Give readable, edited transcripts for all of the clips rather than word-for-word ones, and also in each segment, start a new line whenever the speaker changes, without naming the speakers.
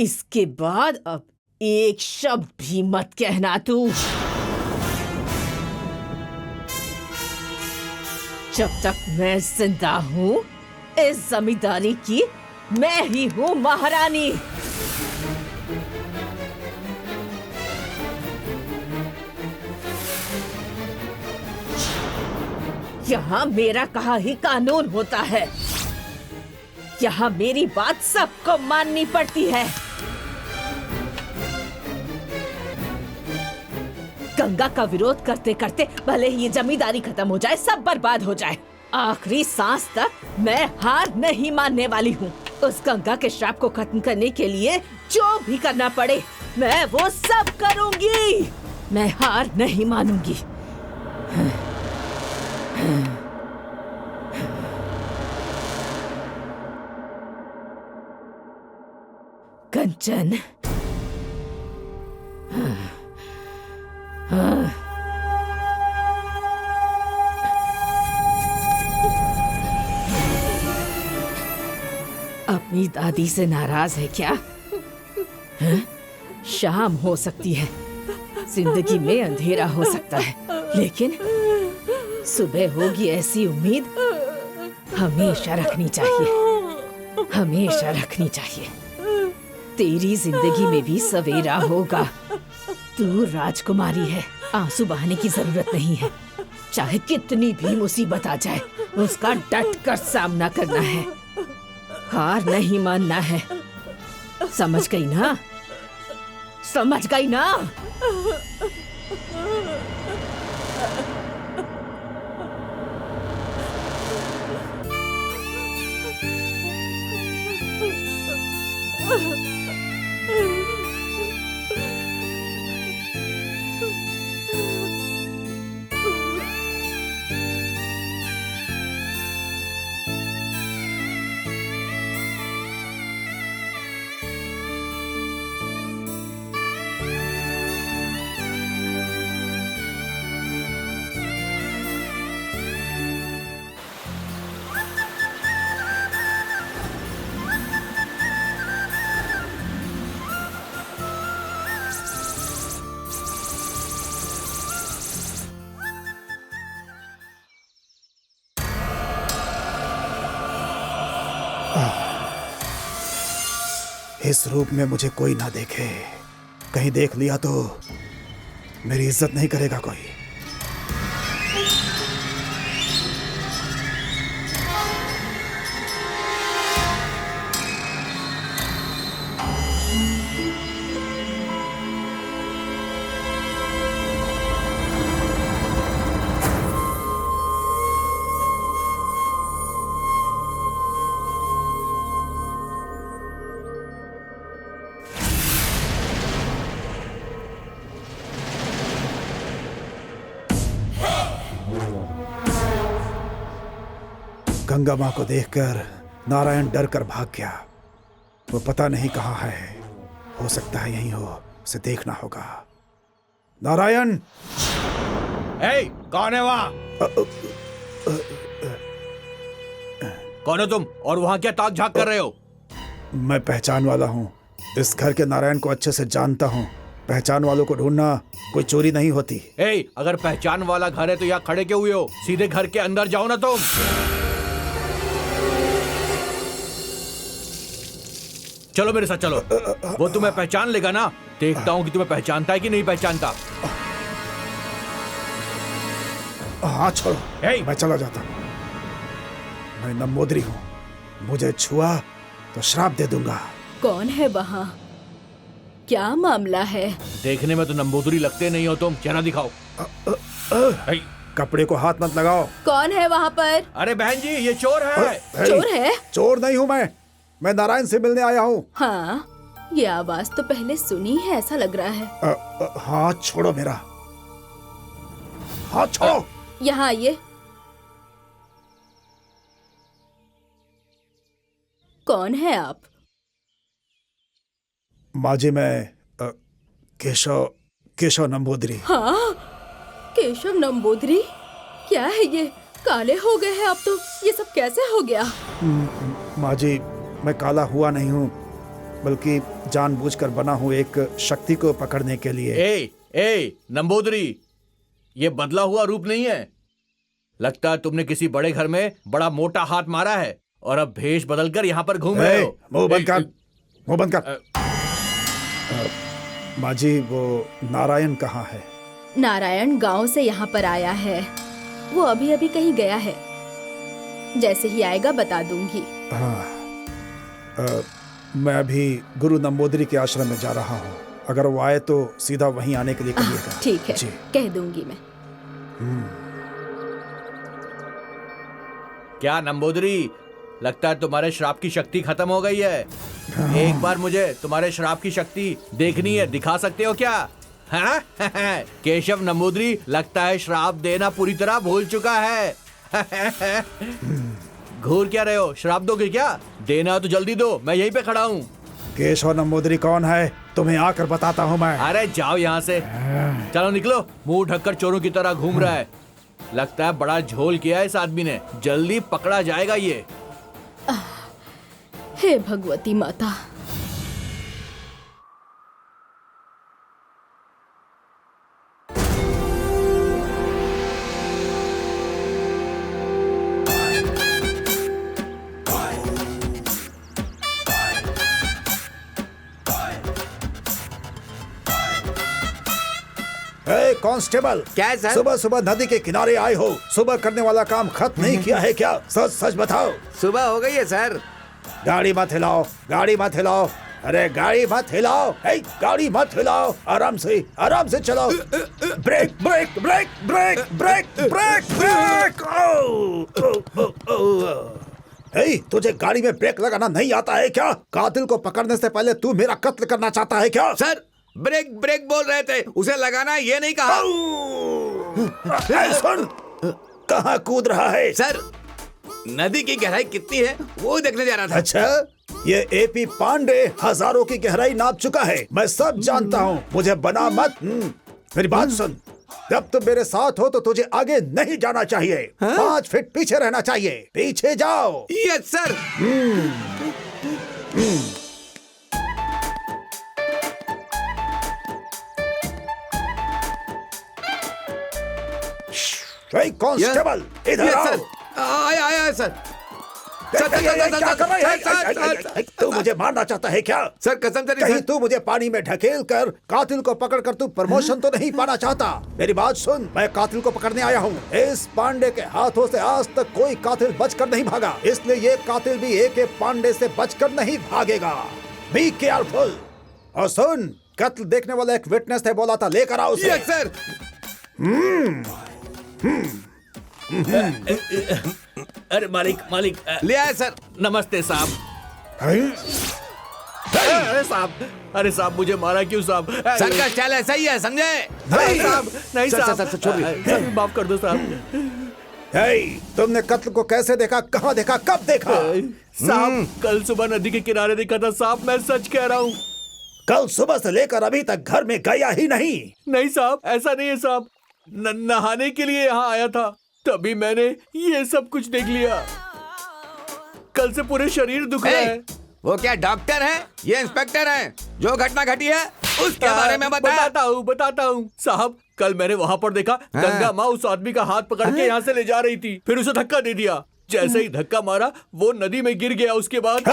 इसके बाद अब एक शब्द भी मत कहना तू। जब तक मैं जिंदा हूँ इस जमींदारी की मैं ही हूँ महारानी। यहाँ मेरा कहा ही कानून होता है। यहाँ मेरी बात सबको माननी पड़ती है। गंगा का विरोध करते करते भले ही ये जमींदारी खत्म हो जाए, सब बर्बाद हो जाए, आखिरी सांस तक मैं हार नहीं मानने वाली हूँ। उस गंगा के श्राप को खत्म करने के लिए जो भी करना पड़े मैं वो सब करूंगी। मैं हार नहीं मानूंगी। कंचन, अपनी दादी से नाराज है क्या? शाम हो सकती है, जिंदगी में अंधेरा हो सकता है, लेकिन सुबह होगी ऐसी उम्मीद हमेशा रखनी चाहिए, हमेशा रखनी चाहिए। तेरी जिंदगी में भी सवेरा होगा। तू राजकुमारी है, आंसू बहाने की जरूरत नहीं है। चाहे कितनी भी मुसीबत आ जाए उसका डट कर सामना करना है, हार नहीं मानना है। समझ गई ना? समझ गई ना?
इस रूप में मुझे कोई ना देखे, कहीं देख लिया तो मेरी इज्जत नहीं करेगा कोई। गंगा माँ को देखकर नारायण डर कर भाग गया। वो पता नहीं कहाँ है, हो सकता है यहीं हो, उसे देखना होगा। नारायण!
कौन है वहाँ? कौन हो तुम और वहाँ क्या ताक झाक कर रहे हो?
मैं पहचान वाला हूँ, इस घर के नारायण को अच्छे से जानता हूँ। पहचान वालों को ढूंढना कोई चोरी नहीं होती।
अगर पहचान वाला घर है तो यहाँ खड़े क्यों हुए हो? सीधे घर के अंदर जाओ ना तुम। चलो मेरे साथ चलो, वो तुम्हें पहचान लेगा ना। देखता हूँ कि तुम्हें पहचानता है कि नहीं पहचानता।
हाँ छोड़ो, मैं चला जाता हूँ। मैं नंबोदरी हूँ, मुझे छुआ तो श्राप दे दूंगा।
कौन है वहाँ? क्या मामला है?
देखने में तो नंबोदरी लगते नहीं हो तुम, चेहरा दिखाओ।
कपड़े को हाथ मत लगाओ।
कौन है वहाँ पर?
अरे बहन जी, ये चोर है।
चोर है?
चोर नहीं हूँ मैं नारायण से मिलने आया हूँ।
हाँ, ये आवाज तो पहले सुनी है, ऐसा लग रहा है।
हाथ छोड़ो मेरा, हाथ छोड़ो।
यहाँ आइए। कौन है आप?
माँ जी, मैं केशव नंबोदरी।
हाँ, केशव नंबोदरी? क्या है ये? काले हो गए हैं आप तो, ये सब कैसे हो गया?
माँ जी, मैं काला हुआ नहीं हूँ, बल्कि जानबूझकर बना हूं एक शक्ति को पकड़ने के लिए।
ए नंबोदरी, ये बदला हुआ रूप नहीं है। लगता है तुमने किसी बड़े घर में बड़ा मोटा हाथ मारा है और अब भेष बदलकर यहाँ पर घूम रहे हो।
मुंह बंद कर, मुंह बंद कर। माँ जी, वो नारायण कहाँ है?
नारायण गांव से यहाँ पर आया है। वो अभी अभी कहीं गया है। जैसे ही आएगा बता दूंगी।
हाँ, मैं अभी गुरु नंबोदरी के आश्रम में जा रहा हूँ। अगर वो आए तो सीधा वहीं आने के लिए कहिएगा।
ठीक है,
जी।
कह दूंगी मैं।
क्या नंबोदरी, लगता है तुम्हारे श्राप की शक्ति खत्म हो गई है। एक बार मुझे तुम्हारे श्राप की शक्ति देखनी है, दिखा सकते हो क्या? हाँ? केशव नंबोदरी लगता है श्राप देना पूरी तरह भूल चुका है। घूर क्या रहे हो? श्राप दोगे क्या? देना तो जल्दी दो, मैं यहीं पे खड़ा हूँ।
केशव नंबोदरी कौन है? तुम्हें आकर बताता हूँ मैं।
अरे जाओ यहाँ से, चलो निकलो। मुंह ढककर चोरों की तरह घूम रहा है। लगता है बड़ा झोल किया है इस आदमी ने, जल्दी पकड़ा जाएगा ये।
हे भगवती माता।
कांस्टेबल,
क्या है सर?
सुबह सुबह नदी के किनारे आए हो। सुबह करने वाला काम खत्म नहीं किया है क्या? सच सच बताओ।
सुबह हो गई है सर।
गाड़ी मत हिलाओ, गाड़ी मत हिलाओ। अरे गाड़ी मत हिलाओ, गाड़ी मत हिलाओ। आराम से चलो। Brake brake brake brake brake brake brake. तुझे गाड़ी में ब्रेक लगाना नहीं आता है क्या? कातिल को पकड़ने से पहले तू मेरा कत्ल करना चाहता है क्या?
सर ब्रेक ब्रेक बोल रहे थे, उसे लगाना ये नहीं कहा।
सुन, कहाँ कूद रहा है?
सर नदी की गहराई कितनी है वो देखने जा रहा था।
अच्छा, ये एपी पांडे हजारों की गहराई नाप चुका है। मैं सब जानता हूँ, मुझे बना मत। मेरी बात सुन, जब तुम मेरे साथ हो तो तुझे आगे नहीं जाना चाहिए। 5 फीट पीछे रहना चाहिए। पीछे जाओ।
Yes sir.
कांस्टेबल, इधर आओ।
आया सर।
क्या कर रहा है? तू मुझे मारना चाहता है क्या?
सर कसम से नहीं
कहीं
सर।
तू मुझे पानी में ढकेल कर कातिल को पकड़ कर तू प्रमोशन तो नहीं पाना चाहता? मेरी बात सुन, मैं कातिल को पकड़ने आया हूँ। इस पांडे के हाथों से आज तक कोई कातिल बचकर नहीं भागा, इसलिए ये कातिल भी एके पांडे से बचकर नहीं भागेगा। Be careful. और सुन, कत्ल देखने वाला एक विटनेस है, बोला था लेकर आओ उसे।
Yes sir.
अरे मालिक
ले आए सर।
नमस्ते साहब। अरे साहब मुझे मारा क्यों साहब?
सर का स्टाइल ऐसा ही है, समझे?
नहीं साहब, नहीं
सर,
साहब।
सर, छोड़िए।
माफ कर दो साहब।
तुमने कत्ल को कैसे देखा, कहाँ देखा, कब देखा?
साहब कल सुबह नदी के किनारे देखा था साहब, मैं सच कह रहा हूँ।
कल सुबह से लेकर अभी तक घर में गया ही नहीं?
नहीं साहब, ऐसा नहीं है साहब। नहाने के लिए यहाँ आया था, तभी मैंने ये सब कुछ देख लिया। कल से पूरे शरीर दुख रहा है।
वो क्या डॉक्टर है? ये इंस्पेक्टर है। जो घटना घटी है उसके बारे में
बताता हूँ साहब। कल मैंने वहाँ पर देखा, गंगा माँ उस आदमी का हाथ पकड़ के यहाँ से ले जा रही थी, फिर उसे धक्का दे दिया। जैसे ही धक्का मारा वो नदी में गिर गया। उसके बाद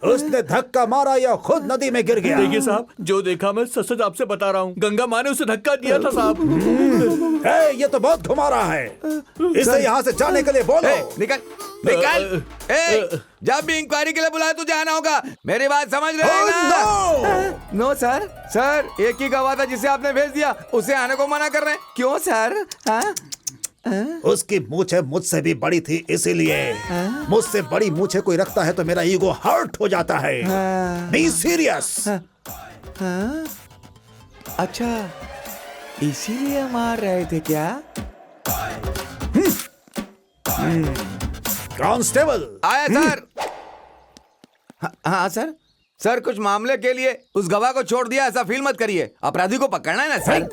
उसने धक्का मारा या खुद नदी में गिर गया?
देखिए साहब, जो देखा मैं सच सच आपसे बता रहा हूँ। गंगा माँ ने उसे धक्का दिया था साहब।
ये तो बहुत घुमा रहा है। इसे यहाँ से जाने के लिए बोलो।
निकल निकल। जब भी इंक्वायरी के लिए बुलाए तुझे आना होगा। मेरी बात समझ रहे हैं ना? No sir. सर एक ही गवाह था जिसे आपने भेज दिया, उसे आने को मना कर रहे हैं। क्यों सर?
उसकी मूछें मुझसे भी बड़ी थी, इसीलिए। मुझसे बड़ी मूछें कोई रखता है तो मेरा ईगो हर्ट हो जाता है। Be serious.
अच्छा, इसीलिए मार रहे थे क्या?
कांस्टेबल
आया सर। हाँ सर। सर कुछ मामले के लिए उस गवाह को छोड़ दिया, ऐसा फील मत करिए। अपराधी को पकड़ना है ना सर।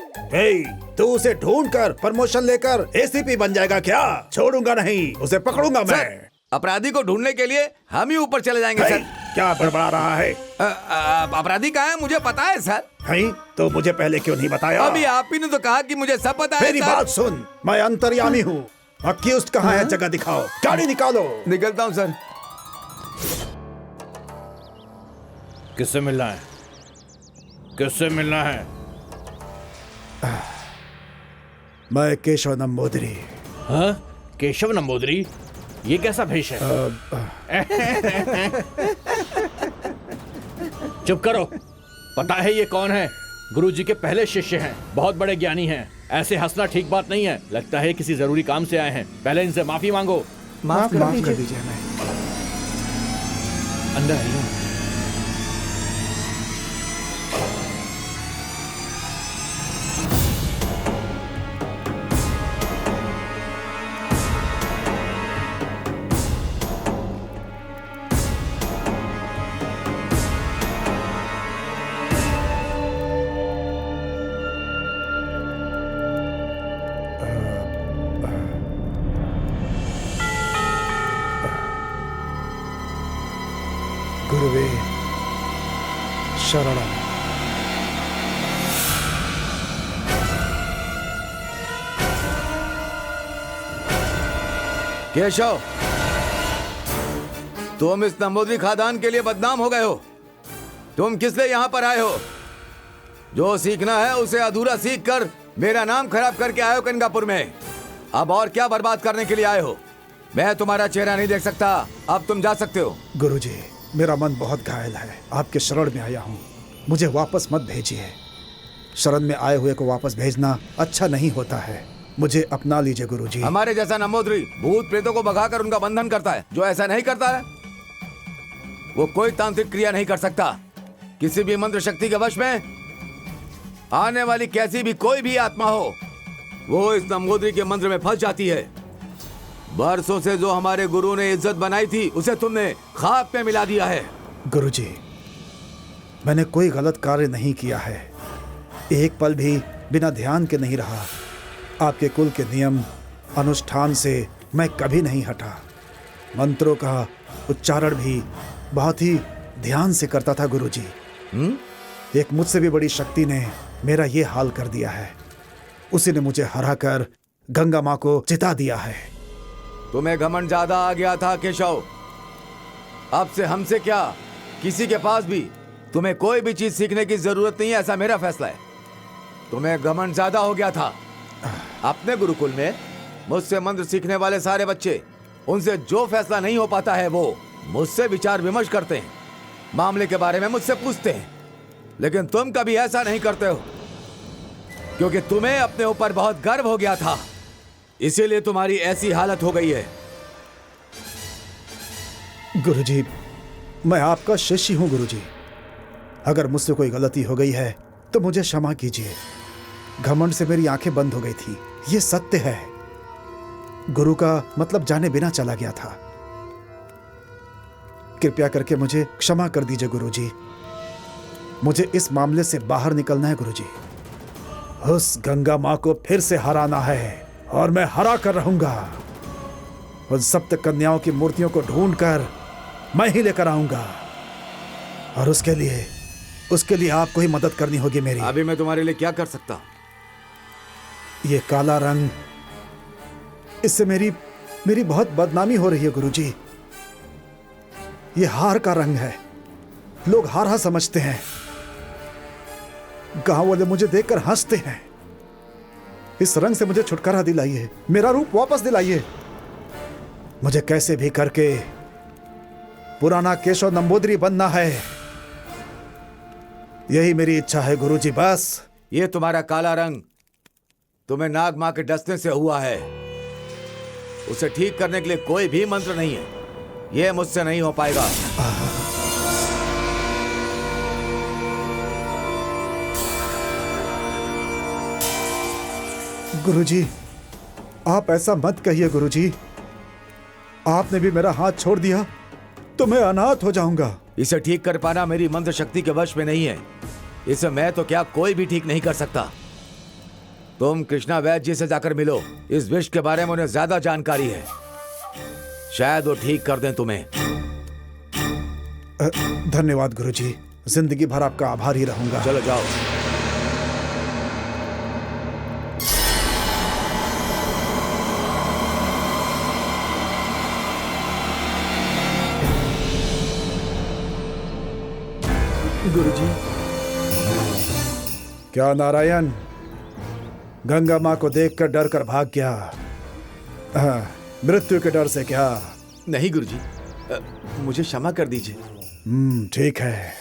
तू उसे ढूंढ कर प्रमोशन लेकर एसीपी बन जाएगा क्या? छोड़ूंगा नहीं, उसे पकड़ूंगा मैं।
अपराधी को ढूंढने के लिए हम ही ऊपर चले जाएंगे सर।
क्या बड़बड़ा रहा है?
अपराधी कहाँ है मुझे पता है सर।
नहीं तो मुझे पहले क्यों नहीं बताया?
अभी आप ही ने तो कहा कि मुझे सब पता है
मेरी
सर।
बात सुन, मैं अंतर्यामी हूँ। अक्यूज्ड कहाँ है? जगह दिखाओ, गाड़ी निकालो।
निकलता हूँ सर।
किससे मिलना है? किससे मिलना है?
मैं केशव नंबूदरी।
हाँ? केशव नंबूदरी? ये कैसा भेष है? चुप करो। पता है ये कौन है? गुरुजी के पहले शिष्य हैं, बहुत बड़े ज्ञानी हैं। ऐसे हंसना ठीक बात नहीं है। लगता है किसी जरूरी काम से आए हैं। पहले इनसे माफी मांगो।
माफ
कर
कर
दीजिए। मैं
अंदर आइए।
गुरुवे शरणम।
केशव, तुम इस नंबूदरी खादान के लिए बदनाम हो गए हो। तुम किस लिए यहाँ पर आए हो? जो सीखना है उसे अधूरा सीख कर मेरा नाम खराब करके आए हो कनकापुर में। अब और क्या बर्बाद करने के लिए आए हो? मैं तुम्हारा चेहरा नहीं देख सकता। अब तुम जा सकते हो।
गुरुजी, मेरा मन बहुत घायल है। आपके शरण में आया हूँ, मुझे वापस मत भेजिए। शरण में आए हुए को वापस भेजना अच्छा नहीं होता है। मुझे अपना लीजिए गुरुजी।
हमारे जैसा नंबूदरी भूत प्रेतों को भगाकर उनका बंधन करता है। जो ऐसा नहीं करता है वो कोई तांत्रिक क्रिया नहीं कर सकता। किसी भी मंत्र शक्ति के वश में आने वाली कैसी भी कोई भी आत्मा हो, वो इस नंबूदरी के मंत्र में फंस जाती है। बरसों से जो हमारे गुरु ने इज्जत बनाई थी उसे तुमने खाक में मिला दिया है।
गुरुजी, मैंने कोई गलत कार्य नहीं किया है। एक पल भी बिना ध्यान के नहीं रहा। आपके कुल के नियम अनुष्ठान से मैं कभी नहीं हटा। मंत्रों का उच्चारण भी बहुत ही ध्यान से करता था गुरुजी। एक मुझसे भी बड़ी शक्ति ने मेरा ये हाल कर दिया है। उसी ने मुझे हराकर गंगा माँ को चिता दिया है।
तुम्हें घमंड ज्यादा आ गया था केशव। अब से हमसे क्या, किसी के पास भी तुम्हें कोई भी चीज सीखने की जरूरत नहीं है, ऐसा मेरा फैसला है। तुम्हें घमंड ज्यादा हो गया था। अपने गुरुकुल में मुझसे मंत्र सीखने वाले सारे बच्चे, उनसे जो फैसला नहीं हो पाता है वो मुझसे विचार विमर्श करते हैं, मामले के बारे में मुझसे पूछते हैं। लेकिन तुम कभी ऐसा नहीं करते हो, क्योंकि तुम्हें अपने ऊपर बहुत गर्व हो गया था। इसीलिए तुम्हारी ऐसी हालत हो गई है।
गुरुजी, मैं आपका शिष्य हूं गुरुजी। अगर मुझसे कोई गलती हो गई है तो मुझे क्षमा कीजिए। घमंड से मेरी आंखें बंद हो गई थी, ये सत्य है। गुरु का मतलब जाने बिना चला गया था। कृपया करके मुझे क्षमा कर दीजिए गुरुजी। मुझे इस मामले से बाहर निकलना है गुरुजी। उस गंगा माँ को फिर से हराना है और मैं हरा कर रहूंगा। उन सप्त कन्याओं की मूर्तियों को ढूंढकर मैं ही लेकर आऊंगा। और उसके लिए आपको ही मदद करनी होगी मेरी।
अभी मैं तुम्हारे लिए क्या कर सकता?
ये काला रंग, इससे मेरी बहुत बदनामी हो रही है गुरुजी। ये हार का रंग है। लोग हारा समझते हैं। गांव वाले मुझे देखकर हंसते हैं। इस रंग से मुझे छुटकारा दिलाइए, मेरा रूप वापस दिलाइए। मुझे कैसे भी करके पुराना केशव नंबूदरी बनना है। यही मेरी इच्छा है गुरुजी, बस।
ये तुम्हारा काला रंग तुम्हें नाग मां के डसने से हुआ है। उसे ठीक करने के लिए कोई भी मंत्र नहीं है। यह मुझसे नहीं हो पाएगा।
गुरुजी, आप ऐसा मत कहिए गुरुजी। आपने भी मेरा हाथ छोड़ दिया तो मैं अनाथ हो जाऊंगा।
इसे ठीक कर पाना मेरी मंत्र शक्ति के वश में नहीं है। इसे मैं तो क्या कोई भी ठीक नहीं कर सकता। तुम कृष्णा वैद्य जी से जाकर मिलो। इस विष के बारे में उन्हें ज्यादा जानकारी है। शायद वो ठीक कर दें तुम्हें।
धन्यवाद गुरुजी, जिंदगी भर आपका आभारी रहूंगा।
चलो जाओ।
गुरुजी।
क्या नारायण, गंगा माँ को देखकर डर कर भाग गया? मृत्यु के डर से क्या?
नहीं गुरुजी, मुझे क्षमा कर दीजिए।
ठीक है,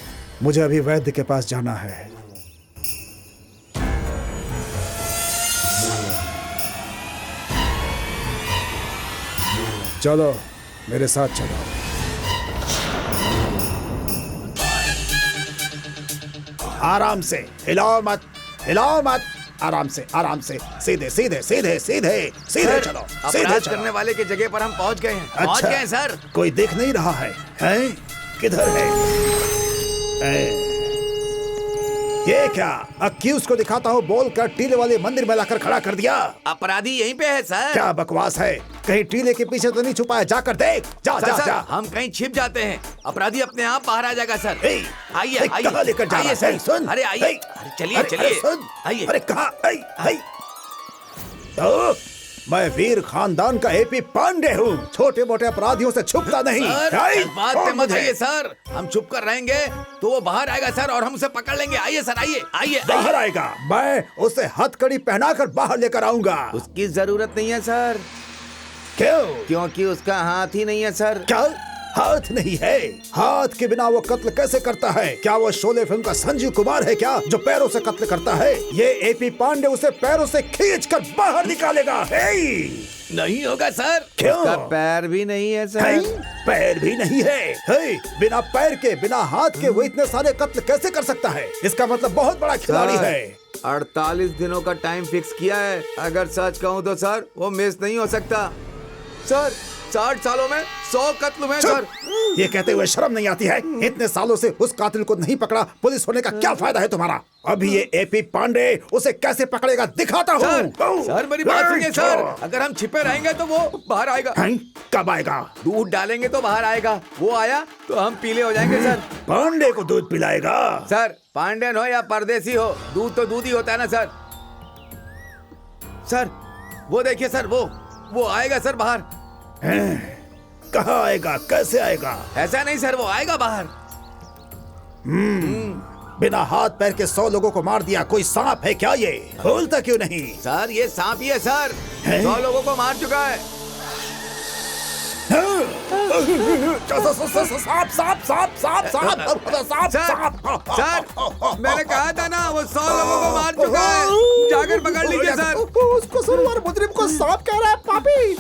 मुझे अभी वैद्य के पास जाना है। चलो मेरे साथ चलो। आराम से, हिलाओ मत, हिलाओ मत, आराम से, आराम से, सीधे सीधे सीधे सीधे सीधे चलो, सीधे
अपराध
चलो।
करने वाले की जगह पर हम पहुंच गए हैं। पहुंच
अच्छा,
गए हैं सर।
कोई दिख नहीं रहा है, हैं? किधर है? ये क्या? अक्यूज को दिखाता हूँ बोलकर टीले वाले मंदिर में लाकर खड़ा कर दिया।
अपराधी यहीं पे है सर।
क्या बकवास है? कहीं टीले के पीछे तो नहीं छुपा है? जाकर देख, जा
सर,
जा
सर,
जा।
हम कहीं छिप जाते हैं, अपराधी अपने आप बाहर आ जाएगा सर।
ए,
आइए
ए,
आइए,
कहाँ लेकर जा रहा
आइए
है?
सर।
सुन,
अरे आइए,
ए,
अरे चलिए
अरे,
चलिए,
अरे, सुन,
आइए।
अरे कहाँ? तो मैं वीर खानदान का एपी पांडे हूँ, छोटे मोटे अपराधियों से छुपता नहीं।
सर,
आई,
इस बात
छोड़
पे मत
मुझे।
आइए सर, हम छुप कर रहेंगे तो वो बाहर आएगा सर और हम उसे पकड़ लेंगे। आइए सर, आइए आइए
बाहर
आइए।
आएगा, मैं उसे हथकड़ी पहनाकर बाहर लेकर आऊंगा।
उसकी जरूरत नहीं है सर,
क्यों?
क्योंकि उसका हाथ ही नहीं है सर।
क्या हाथ नहीं है? हाथ के बिना वो कत्ल कैसे करता है? क्या वो शोले फिल्म का संजीव कुमार है क्या, जो पैरों से कत्ल करता है? ये एपी पांडे उसे पैरों से खींचकर बाहर निकालेगा।
नहीं होगा सर।
क्यों?
उसका पैर भी नहीं है
हैं?
सर।
पैर भी नहीं है? बिना पैर के, बिना हाथ के वो इतने सारे कत्ल कैसे कर सकता है? इसका मतलब बहुत बड़ा खिलाड़ी
सर,
है।
48 दिनों का टाइम फिक्स किया है। अगर सच कहूँ तो सर वो मिस नहीं हो सकता। सर 60 सालों में 100 कत्ल हुए सर।
ये कहते हुए शर्म नहीं आती है? इतने सालों से उस कातिल को नहीं पकड़ा, पुलिस होने का क्या फायदा है तुम्हारा? अभी ये एपी पांडे उसे कैसे पकड़ेगा दिखाता हूँ।
सर मेरी बात सुनिए सर, अगर हम छिपे रहेंगे तो वो बाहर आएगा।
कब आएगा?
दूध डालेंगे तो बाहर आएगा। वो आया तो हम पीले हो जाएंगे सर।
पांडे को दूध पिलाएगा?
सर पांड्यन हो या परदेसी हो, दूध तो दूध ही होता है ना सर। सर वो देखिए सर, वो आएगा सर बाहर।
कहाँ आएगा? कैसे आएगा?
ऐसा नहीं सर, वो आएगा बाहर।
बिना हाथ पैर के 100 लोगों को मार दिया। कोई सांप है क्या ये? बोलता क्यों नहीं?
सर ये सांप ही है सर, 100 लोगों को मार चुका है।
सांप सांप सांप सांप सांप
सर, सर मैंने कहा था ना वो 100 लोगों को मार चुका है। जाकर पकड़ लीजिए सर।
उसको सुरवार मुजरिम को सांप कह रहा है पापी।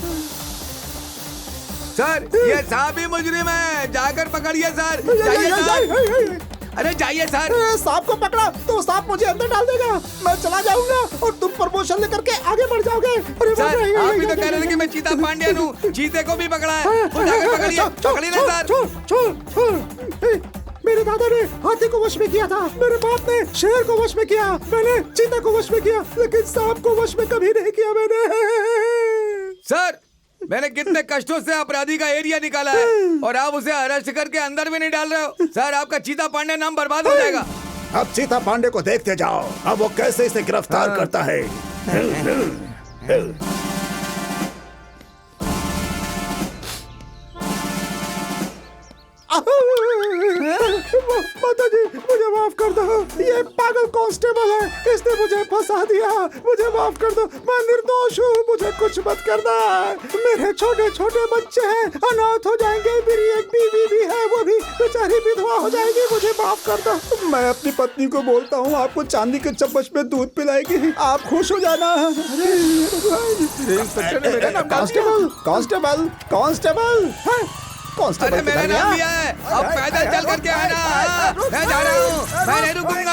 सर ये सांप ही मुजरिम है, जाकर पकड़िए सर। जाइए सर, अरे जाइए सर।
सांप को पकड़ा तो सांप मुझे अंदर डाल देगा, मैं चला जाऊंगा और तुम प्रमोशन लेकर के आगे बढ़ जाओगे। अरे
सर आप भी तो कह रहे थे कि मैं चीता पांड्यन हूँ, चीते को भी पकड़ा है। वो जाकर पकड़िए, पकड़िए ना सर।
छोड़। मेरे दादा ने हाथी को वश में किया था, मेरे बाप ने शेर को वश में किया, मैंने चीता को वश में किया, लेकिन सांप को वश में कभी नहीं किया मैंने।
सर मैंने कितने कष्टों से अपराधी का एरिया निकाला है और आप उसे अरेस्ट करके अंदर भी नहीं डाल रहे हो। सर आपका चीता पांडे नाम बर्बाद हो जाएगा।
अब चीता पांडे को देखते जाओ, अब वो कैसे इसे गिरफ्तार करता है। माता जी मुझे माफ कर दो, ये पागल कांस्टेबल है, इसने मुझे फंसा दिया, मुझे माफ कर दो, मैं निर्दोष हूँ, मुझे कुछ मत करना। मेरे छोटे छोटे बच्चे हैं, अनाथ हो जाएंगे, मेरी एक बीवी भी है, वो भी बेचारी विधवा हो जाएगी, मुझे माफ कर दो। मैं अपनी पत्नी को बोलता हूँ आपको चांदी के चम्मच में दूध पिलाएगी, आप खुश हो जाना। कांस्टेबल कांस्टेबल कांस्टेबल
अरे मेरा नाम लिया है, अब पैदल चल करके आना। मैं जा रहा हूँ, मैं नहीं रुकूंगा।